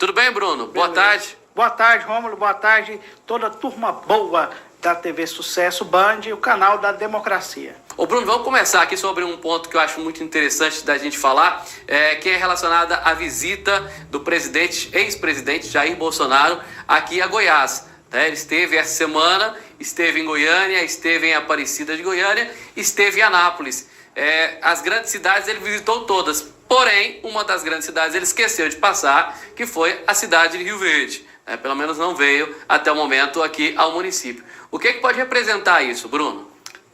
Tudo bem, Bruno? Beleza. Boa tarde. Boa tarde, Rômulo. Boa tarde, toda a turma boa da TV Sucesso Band e o canal da Democracia. Ô Bruno, vamos começar aqui sobre um ponto que eu acho muito interessante da gente falar, que é relacionada à visita do ex-presidente Jair Bolsonaro aqui a Goiás. Ele esteve essa semana, esteve em Goiânia, esteve em Aparecida de Goiânia, esteve em Anápolis. As grandes cidades ele visitou todas, porém, uma das grandes cidades ele esqueceu de passar, que foi a cidade de Rio Verde. Pelo menos não veio até o momento aqui ao município. O que pode representar isso, Bruno?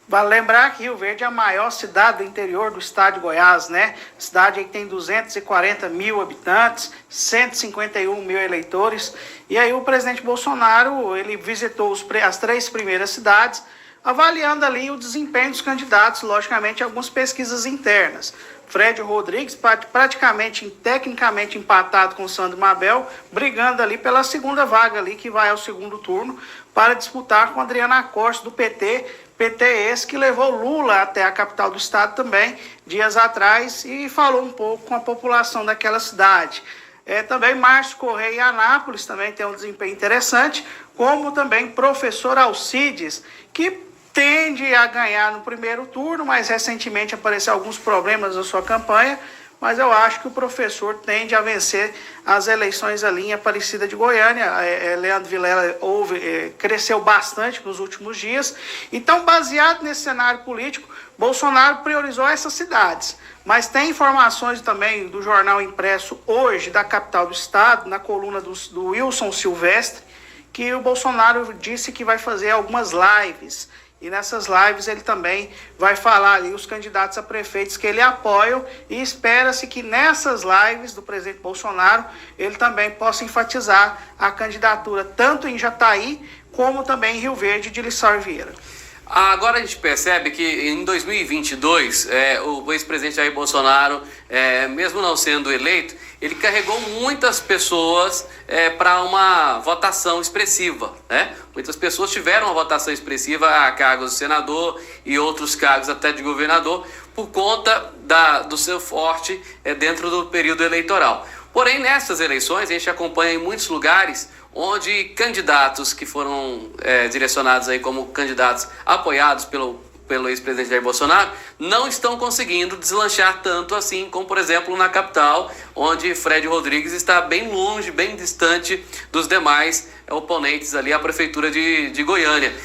Vale lembrar que Rio Verde é a maior cidade do interior do estado de Goiás, né? Cidade que tem 240 mil habitantes, 151 mil eleitores. E aí o presidente Bolsonaro, ele visitou as 3 primeiras cidades, avaliando ali o desempenho dos candidatos, logicamente, algumas pesquisas internas. Fred Rodrigues, praticamente, tecnicamente empatado com o Sandro Mabel, brigando ali pela segunda vaga ali, que vai ao segundo turno, para disputar com Adriana Costa, do PT. PT esse que levou Lula até a capital do estado também, dias atrás, e falou um pouco com a população daquela cidade. Também Márcio Correia e Anápolis também tem um desempenho interessante, como também professor Alcides, que tende a ganhar no primeiro turno, mas recentemente apareceram alguns problemas na sua campanha, mas eu acho que o professor tende a vencer as eleições ali em Aparecida de Goiânia. Leandro Vilela cresceu bastante nos últimos dias. Então, baseado nesse cenário político, Bolsonaro priorizou essas cidades. Mas tem informações também do jornal impresso hoje, da capital do estado, na coluna do Wilson Silvestre, que o Bolsonaro disse que vai fazer algumas lives. E nessas lives ele também vai falar ali os candidatos a prefeitos que ele apoia, e espera-se que nessas lives do presidente Bolsonaro ele também possa enfatizar a candidatura tanto em Jataí como também em Rio Verde de Lissau Vieira. Agora a gente percebe que em 2022 o ex-presidente Jair Bolsonaro, mesmo não sendo eleito, ele carregou muitas pessoas para uma votação expressiva, né? Muitas pessoas tiveram uma votação expressiva a cargos de senador e outros cargos até de governador por conta do seu forte dentro do período eleitoral. Porém, nessas eleições, a gente acompanha em muitos lugares onde candidatos que foram direcionados aí como candidatos apoiados pelo ex-presidente Jair Bolsonaro não estão conseguindo deslanchar tanto assim como, por exemplo, na capital, onde Fred Rodrigues está bem longe, bem distante dos demais oponentes ali à prefeitura de Goiânia.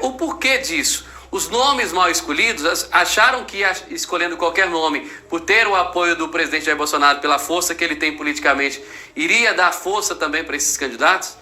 O porquê disso? Os nomes mal escolhidos acharam que escolhendo qualquer nome, por ter o apoio do presidente Jair Bolsonaro, pela força que ele tem politicamente, iria dar força também para esses candidatos?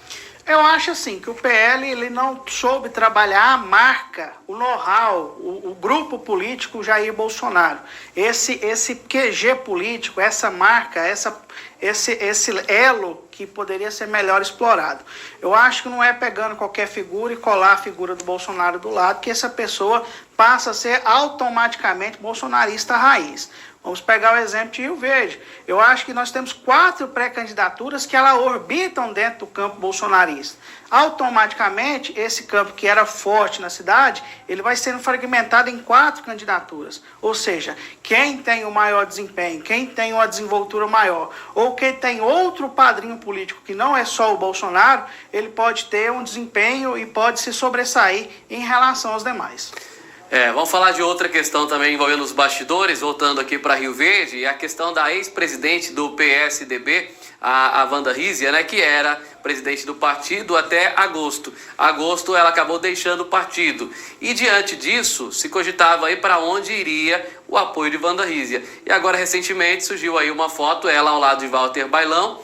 Eu acho assim que o PL ele não soube trabalhar a marca, o know-how, o grupo político Jair Bolsonaro. Esse QG político, essa marca, esse elo que poderia ser melhor explorado. Eu acho que não é pegando qualquer figura e colar a figura do Bolsonaro do lado que essa pessoa passa a ser automaticamente bolsonarista raiz. Vamos pegar o exemplo de Rio Verde. Eu acho que nós temos 4 pré-candidaturas que elas orbitam dentro do campo bolsonarista. Automaticamente, esse campo que era forte na cidade, ele vai sendo fragmentado em 4 candidaturas. Ou seja, quem tem o maior desempenho, quem tem uma desenvoltura maior, ou quem tem outro padrinho político que não é só o Bolsonaro, ele pode ter um desempenho e pode se sobressair em relação aos demais. Vamos falar de outra questão também envolvendo os bastidores, voltando aqui para Rio Verde, e a questão da ex-presidente do PSDB, a Wanda Rizia, né, que era presidente do partido até agosto. Agosto ela acabou deixando o partido. E diante disso, se cogitava aí para onde iria o apoio de Wanda Rizia. E agora, recentemente, surgiu aí uma foto, ela ao lado de Walter Bailão,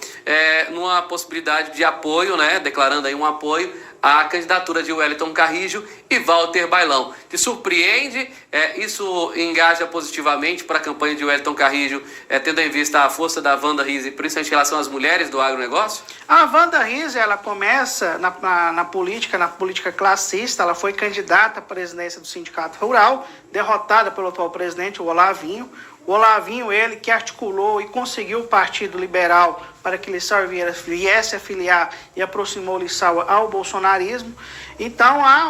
numa possibilidade de apoio, né, declarando aí um apoio à candidatura de Wellington Carrijo e Walter Bailão. Te surpreende? Isso engaja positivamente para a campanha de Wellington Carrijo, tendo em vista a força da Wanda Rizia, principalmente em relação às mulheres do agronegócio? A Wanda Rizia, ela começa na política classista. Ela foi candidata à presidência do Sindicato Rural, derrotada pelo atual presidente, o Olavinho. O Olavinho, ele que articulou e conseguiu o Partido Liberal para que Lissau Vieira viesse a filiar e aproximou Lissau ao bolsonarismo. Então há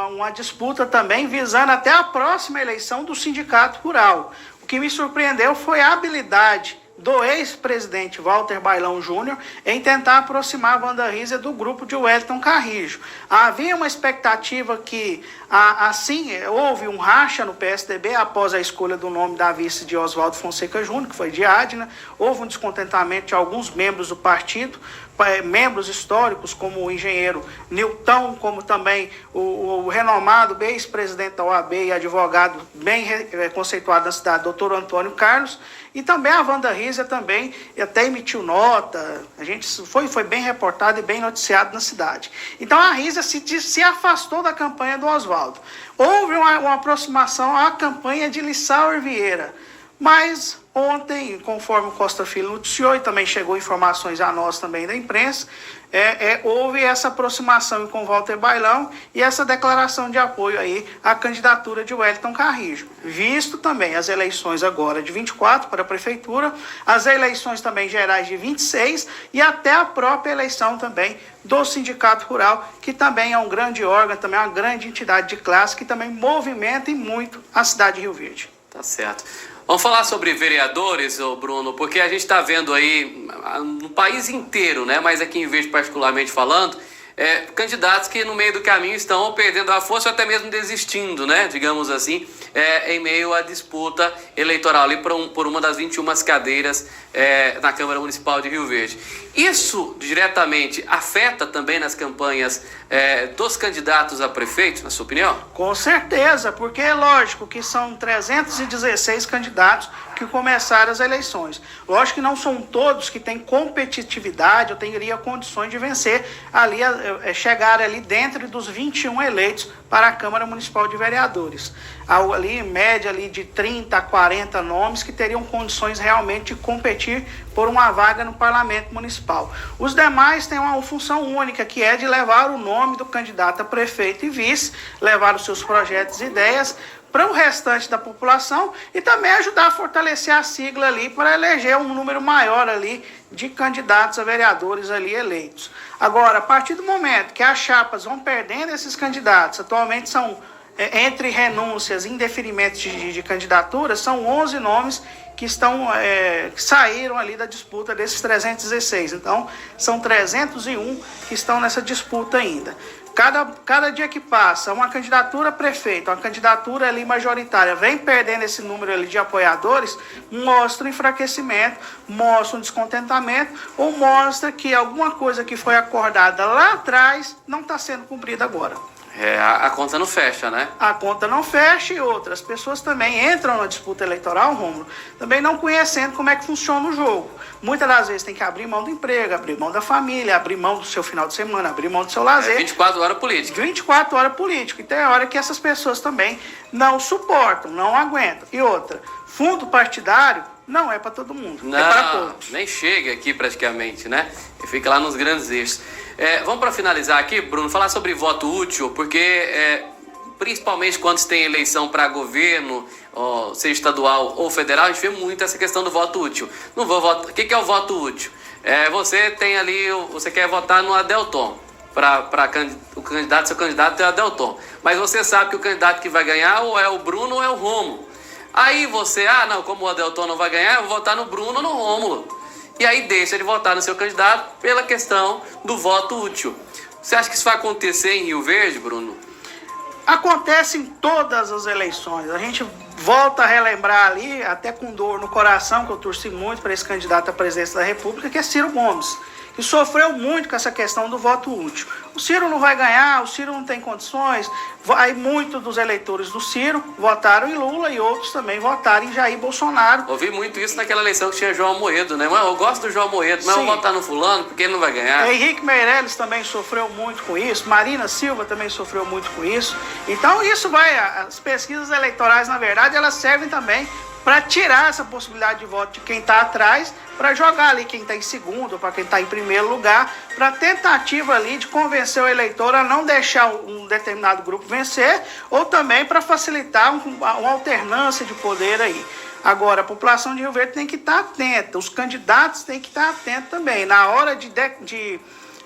uma disputa também visando até a próxima eleição do Sindicato Rural. O que me surpreendeu foi a habilidade do ex-presidente Walter Bailão Júnior em tentar aproximar a Wanda Riser do grupo de Wellington Carrijo. Havia uma expectativa que, assim, houve um racha no PSDB após a escolha do nome da vice de Oswaldo Fonseca Júnior, que foi de Adna. Houve um descontentamento de alguns membros do partido, membros históricos como o engenheiro Nilton, como também o renomado ex-presidente da OAB e advogado bem conceituado na cidade, doutor Antônio Carlos, e também a Wanda Riser também até emitiu nota, a gente foi bem reportado e bem noticiado na cidade. Então a Riser se afastou da campanha do Oswaldo. Houve uma aproximação à campanha de Lissauer Vieira, mas ontem, conforme o Costa Filho noticiou, e também chegou informações a nós também da imprensa, houve essa aproximação com Walter Bailão e essa declaração de apoio aí à candidatura de Wellington Carrijo. Visto também as eleições agora de 24 para a prefeitura, as eleições também gerais de 26 e até a própria eleição também do Sindicato Rural, que também é um grande órgão, também é uma grande entidade de classe que também movimenta e muito a cidade de Rio Verde. Tá certo. Vamos falar sobre vereadores, Bruno, porque a gente está vendo aí no país inteiro, né? Mas aqui em Verde particularmente falando, candidatos que no meio do caminho estão perdendo a força ou até mesmo desistindo, né? Digamos assim, em meio à disputa eleitoral ali por uma das 21 cadeiras na Câmara Municipal de Rio Verde. Isso diretamente afeta também nas campanhas dos candidatos a prefeito, na sua opinião? Com certeza, porque é lógico que são 316 candidatos que começaram as eleições. Lógico que não são todos que têm competitividade ou teriam condições de vencer ali, chegar ali dentro dos 21 eleitos para a Câmara Municipal de Vereadores. Ali, em média, ali de 30 a 40 nomes que teriam condições realmente de competir por uma vaga no Parlamento Municipal. Os demais têm uma função única, que é de levar o nome do candidato a prefeito e vice, levar os seus projetos e ideias para o restante da população e também ajudar a fortalecer a sigla ali para eleger um número maior ali de candidatos a vereadores ali eleitos. Agora, a partir do momento que as chapas vão perdendo esses candidatos, atualmente são, entre renúncias e indeferimentos de candidaturas, são 11 nomes que saíram ali da disputa desses 316. Então, são 301 que estão nessa disputa ainda. Cada dia que passa, uma candidatura a prefeito, uma candidatura ali majoritária, vem perdendo esse número ali de apoiadores, mostra um enfraquecimento, mostra um descontentamento, ou mostra que alguma coisa que foi acordada lá atrás não está sendo cumprida agora. A conta não fecha, né? A conta não fecha e outras pessoas também entram na disputa eleitoral, Rômulo, também não conhecendo como é que funciona o jogo. Muitas das vezes tem que abrir mão do emprego, abrir mão da família, abrir mão do seu final de semana, abrir mão do seu lazer. 24 horas política. 24 horas política. E tem hora que essas pessoas também não suportam, não aguentam. E outra, fundo partidário não é para todo mundo, não, é para poucos. Nem chega aqui praticamente, né? E fica lá nos grandes eixos. Vamos para finalizar aqui, Bruno, falar sobre voto útil, porque principalmente quando se tem eleição para governo, seja estadual ou federal, a gente vê muito essa questão do voto útil. Não vou votar. O que é o voto útil? Você tem ali, você quer votar no Adelton. O candidato, seu candidato é o Adelton. Mas você sabe que o candidato que vai ganhar ou é o Bruno ou é o Rômulo. Aí você, não, como o Adelton não vai ganhar, eu vou votar no Bruno ou no Rômulo. E aí deixa de votar no seu candidato pela questão do voto útil. Você acha que isso vai acontecer em Rio Verde, Bruno? Acontece em todas as eleições. A gente volta a relembrar ali, até com dor no coração, que eu torci muito para esse candidato à presidência da República, que é Ciro Gomes, que sofreu muito com essa questão do voto útil. O Ciro não vai ganhar, o Ciro não tem condições. Aí muitos dos eleitores do Ciro votaram em Lula e outros também votaram em Jair Bolsonaro. Ouvi muito isso naquela eleição que tinha João Amoedo, né? Eu gosto do João Amoedo, mas eu vou votar no fulano porque ele não vai ganhar. Henrique Meirelles também sofreu muito com isso, Marina Silva também sofreu muito com isso. Então isso as pesquisas eleitorais, na verdade, elas servem também para tirar essa possibilidade de voto de quem está atrás, para jogar ali quem está em segundo, para quem está em primeiro lugar, para tentativa ali de convencer o eleitor a não deixar um determinado grupo vencer, ou também para facilitar uma alternância de poder aí. Agora, a população de Rio Verde tem que estar atenta, os candidatos têm que estar atentos também, na hora de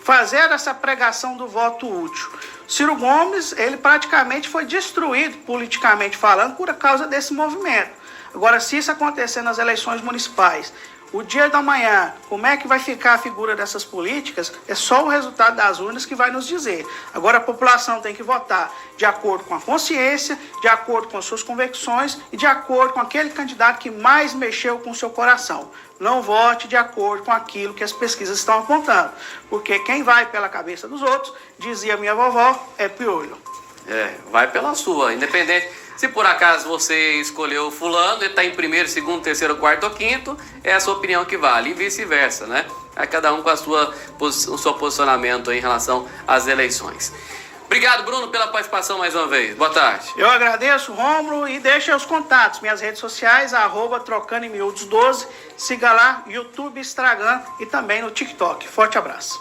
fazer essa pregação do voto útil. Ciro Gomes, ele praticamente foi destruído, politicamente falando, por causa desse movimento. Agora, se isso acontecer nas eleições municipais, O dia da manhã, como é que vai ficar a figura dessas políticas, é só o resultado das urnas que vai nos dizer. Agora a população tem que votar de acordo com a consciência, de acordo com as suas convicções e de acordo com aquele candidato que mais mexeu com o seu coração. Não vote de acordo com aquilo que as pesquisas estão apontando, porque quem vai pela cabeça dos outros, dizia minha vovó, é piolho. Vai pela sua, independente. Se por acaso você escolheu fulano, ele está em primeiro, segundo, terceiro, quarto ou quinto, é a sua opinião que vale, e vice-versa, né? É cada um com o seu posicionamento em relação às eleições. Obrigado, Bruno, pela participação mais uma vez. Boa tarde. Eu agradeço, Rômulo, e deixa os contatos, minhas redes sociais, @trocandemiúdos12, siga lá, YouTube, Instagram e também no TikTok. Forte abraço.